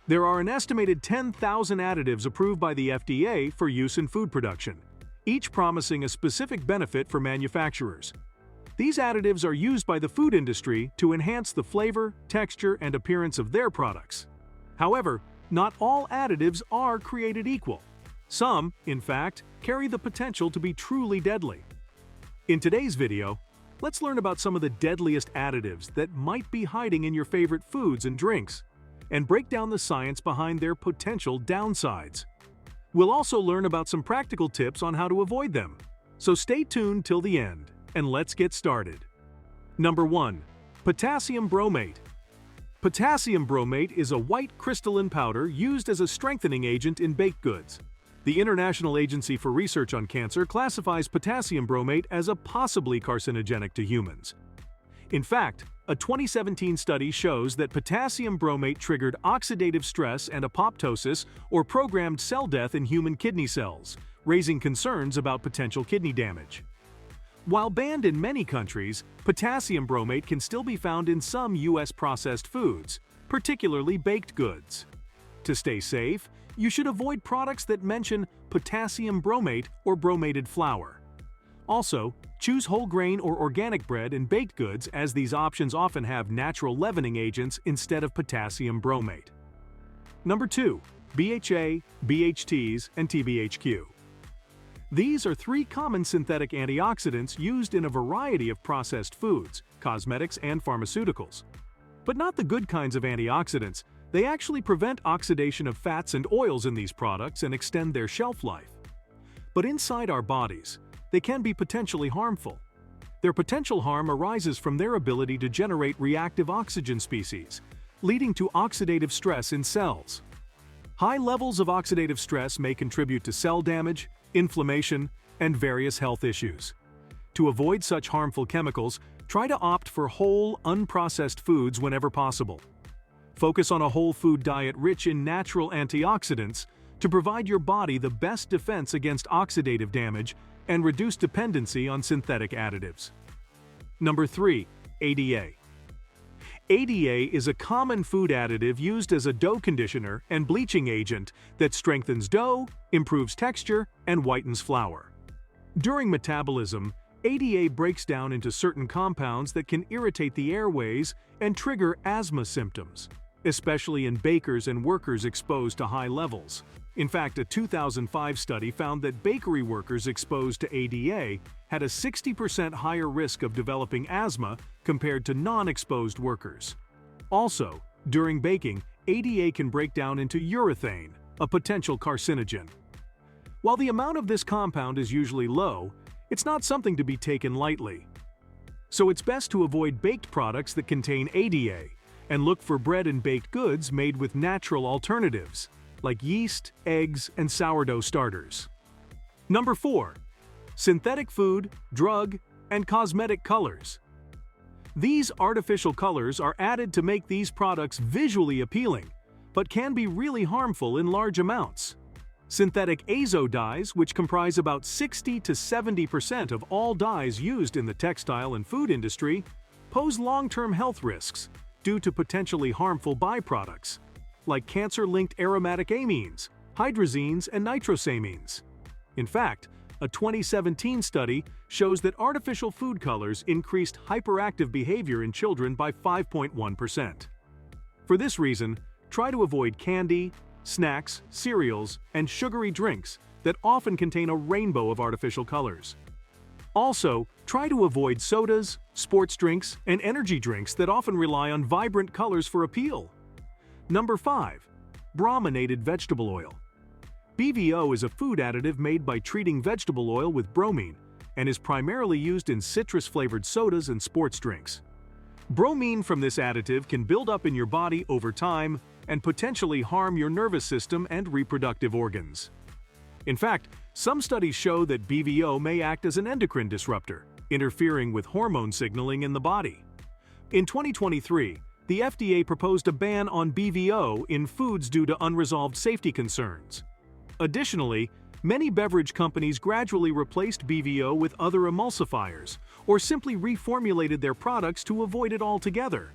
There are an estimated 10,000 additives approved by the FDA for use in food production, each promising a specific benefit for manufacturers. These additives are used by the food industry to enhance the flavor, texture, and appearance of their products. However, not all additives are created equal. Some, in fact, carry the potential to be truly deadly. In today's video, let's learn about some of the deadliest additives that might be hiding in your favorite foods and drinks, and break down the science behind their potential downsides. We'll also learn about some practical tips on how to avoid them. So stay tuned till the end, and let's get started. Number 1. Potassium bromate. Potassium bromate is a white crystalline powder used as a strengthening agent in baked goods. The International Agency for Research on Cancer classifies potassium bromate as a possibly carcinogenic to humans. In fact, a 2017 study shows that potassium bromate triggered oxidative stress and apoptosis, or programmed cell death in human kidney cells, raising concerns about potential kidney damage. While banned in many countries, potassium bromate can still be found in some U.S. processed foods, particularly baked goods. To stay safe, you should avoid products that mention potassium bromate or bromated flour. Also, choose whole grain or organic bread and baked goods, as these options often have natural leavening agents instead of potassium bromate. Number 2. BHA, BHTs, and TBHQ. These are 3 common synthetic antioxidants used in a variety of processed foods, cosmetics, and pharmaceuticals. But not the good kinds of antioxidants. They actually prevent oxidation of fats and oils in these products and extend their shelf life. But inside our bodies, they can be potentially harmful. Their potential harm arises from their ability to generate reactive oxygen species, leading to oxidative stress in cells. High levels of oxidative stress may contribute to cell damage, inflammation, and various health issues. To avoid such harmful chemicals, try to opt for whole, unprocessed foods whenever possible. Focus on a whole food diet rich in natural antioxidants to provide your body the best defense against oxidative damage and reduce dependency on synthetic additives. Number 3. ADA. ADA is a common food additive used as a dough conditioner and bleaching agent that strengthens dough, improves texture, and whitens flour. During metabolism, ADA breaks down into certain compounds that can irritate the airways and trigger asthma symptoms, especially in bakers and workers exposed to high levels. In fact, a 2005 study found that bakery workers exposed to ADA had a 60% higher risk of developing asthma compared to non-exposed workers. Also, during baking, ADA can break down into urethane, a potential carcinogen. While the amount of this compound is usually low, it's not something to be taken lightly. So it's best to avoid baked products that contain ADA and look for bread and baked goods made with natural alternatives, like yeast, eggs, and sourdough starters. Number 4. Synthetic food, drug, and cosmetic colors. These artificial colors are added to make these products visually appealing, but can be really harmful in large amounts. Synthetic azo dyes, which comprise about 60 to 70% of all dyes used in the textile and food industry, pose long-term health risks due to potentially harmful byproducts, like cancer-linked aromatic amines, hydrazines, and nitrosamines. In fact, a 2017 study shows that artificial food colors increased hyperactive behavior in children by 5.1%. For this reason, try to avoid candy, snacks, cereals, and sugary drinks that often contain a rainbow of artificial colors. Also, try to avoid sodas, sports drinks, and energy drinks that often rely on vibrant colors for appeal. Number 5. Brominated vegetable oil. BVO is a food additive made by treating vegetable oil with bromine and is primarily used in citrus-flavored sodas and sports drinks. Bromine from this additive can build up in your body over time and potentially harm your nervous system and reproductive organs. In fact, some studies show that BVO may act as an endocrine disruptor, interfering with hormone signaling in the body. In 2023, the FDA proposed a ban on BVO in foods due to unresolved safety concerns. Additionally, many beverage companies gradually replaced BVO with other emulsifiers or simply reformulated their products to avoid it altogether.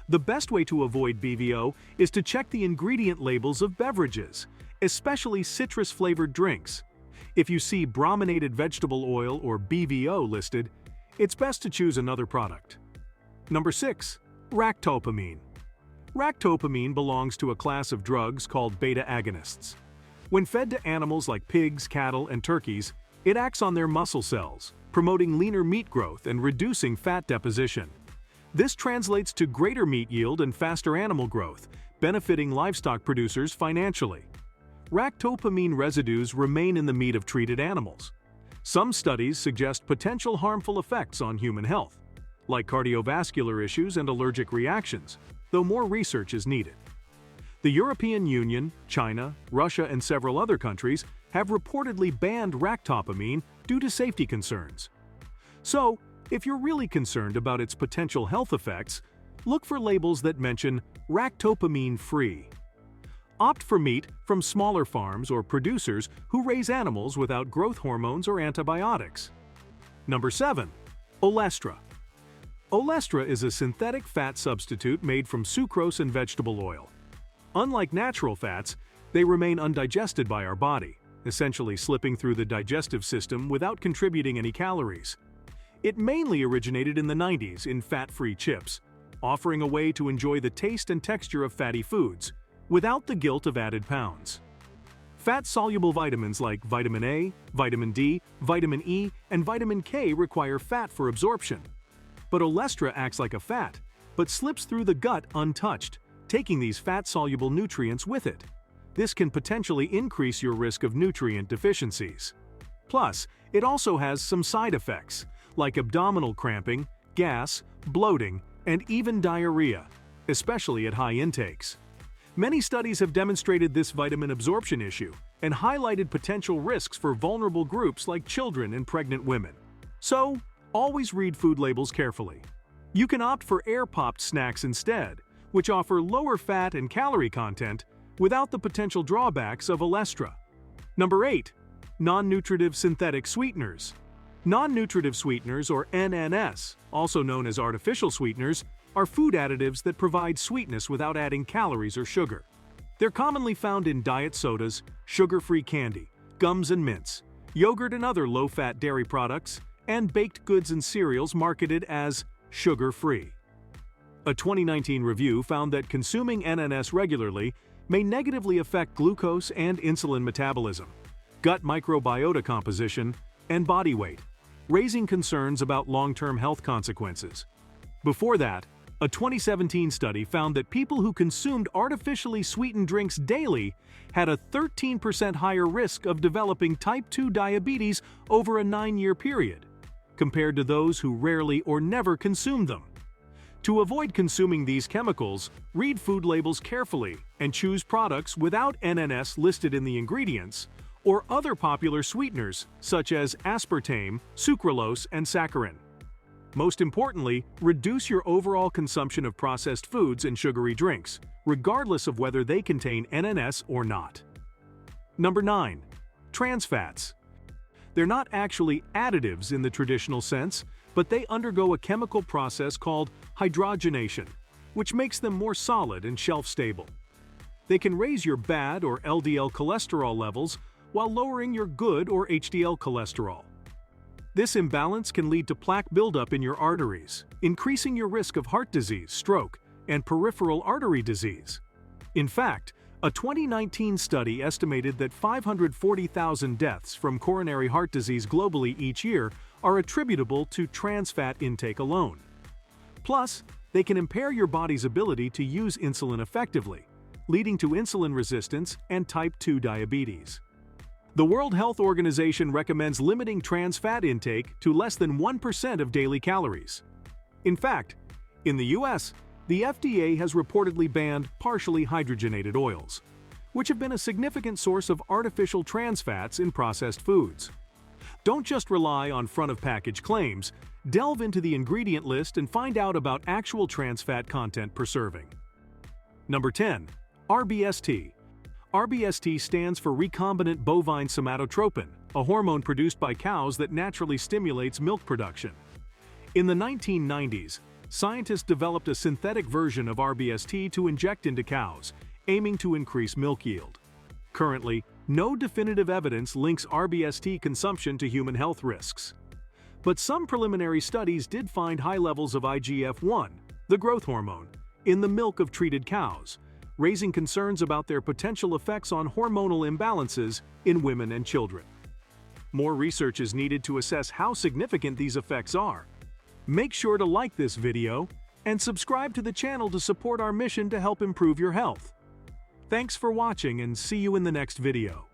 The best way to avoid BVO is to check the ingredient labels of beverages, especially citrus-flavored drinks. If you see brominated vegetable oil or BVO listed, it's best to choose another product. Number 6. Ractopamine. Ractopamine belongs to a class of drugs called beta agonists. When fed to animals like pigs, cattle, and turkeys, it acts on their muscle cells, promoting leaner meat growth and reducing fat deposition. This translates to greater meat yield and faster animal growth, benefiting livestock producers financially. Ractopamine residues remain in the meat of treated animals. Some studies suggest potential harmful effects on human health, like cardiovascular issues and allergic reactions, though more research is needed. The European Union, China, Russia, and several other countries have reportedly banned ractopamine due to safety concerns. So, if you're really concerned about its potential health effects, look for labels that mention ractopamine-free. Opt for meat from smaller farms or producers who raise animals without growth hormones or antibiotics. Number 7. Olestra. Olestra is a synthetic fat substitute made from sucrose and vegetable oil. Unlike natural fats, they remain undigested by our body, essentially slipping through the digestive system without contributing any calories. It mainly originated in the 90s in fat-free chips, offering a way to enjoy the taste and texture of fatty foods, without the guilt of added pounds. Fat-soluble vitamins like vitamin A, vitamin D, vitamin E, and vitamin K require fat for absorption. But Olestra acts like a fat, but slips through the gut untouched, taking these fat-soluble nutrients with it. This can potentially increase your risk of nutrient deficiencies. Plus, it also has some side effects, like abdominal cramping, gas, bloating, and even diarrhea, especially at high intakes. Many studies have demonstrated this vitamin absorption issue and highlighted potential risks for vulnerable groups like children and pregnant women. So, always read food labels carefully. You can opt for air-popped snacks instead, which offer lower fat and calorie content without the potential drawbacks of Olestra. Number 8. Non-nutritive synthetic sweeteners. Non-nutritive sweeteners, or NNS, also known as artificial sweeteners, are food additives that provide sweetness without adding calories or sugar. They're commonly found in diet sodas, sugar-free candy, gums and mints, yogurt and other low-fat dairy products, and baked goods and cereals marketed as sugar-free. A 2019 review found that consuming NNS regularly may negatively affect glucose and insulin metabolism, gut microbiota composition, and body weight, raising concerns about long-term health consequences. Before that, a 2017 study found that people who consumed artificially sweetened drinks daily had a 13% higher risk of developing type 2 diabetes over a 9-year period, compared to those who rarely or never consumed them. To avoid consuming these chemicals, read food labels carefully and choose products without NNS listed in the ingredients, or other popular sweeteners such as aspartame, sucralose, and saccharin. Most importantly, reduce your overall consumption of processed foods and sugary drinks, regardless of whether they contain NNS or not. Number 9. Trans fats. They're not actually additives in the traditional sense, but they undergo a chemical process called hydrogenation, which makes them more solid and shelf-stable. They can raise your bad or LDL cholesterol levels while lowering your good or HDL cholesterol. This imbalance can lead to plaque buildup in your arteries, increasing your risk of heart disease, stroke, and peripheral artery disease. In fact, a 2019 study estimated that 540,000 deaths from coronary heart disease globally each year are attributable to trans fat intake alone. Plus, they can impair your body's ability to use insulin effectively, leading to insulin resistance and type 2 diabetes. The World Health Organization recommends limiting trans fat intake to less than 1% of daily calories. In fact, in the US, the FDA has reportedly banned partially hydrogenated oils, which have been a significant source of artificial trans fats in processed foods. Don't just rely on front-of-package claims, delve into the ingredient list and find out about actual trans fat content per serving. Number 10. RBST. RBST stands for recombinant bovine somatotropin, a hormone produced by cows that naturally stimulates milk production. In the 1990s, scientists developed a synthetic version of RBST to inject into cows, aiming to increase milk yield. Currently, no definitive evidence links RBST consumption to human health risks. But some preliminary studies did find high levels of IGF-1, the growth hormone, in the milk of treated cows, raising concerns about their potential effects on hormonal imbalances in women and children. More research is needed to assess how significant these effects are. Make sure to like this video and subscribe to the channel to support our mission to help improve your health. Thanks for watching and see you in the next video.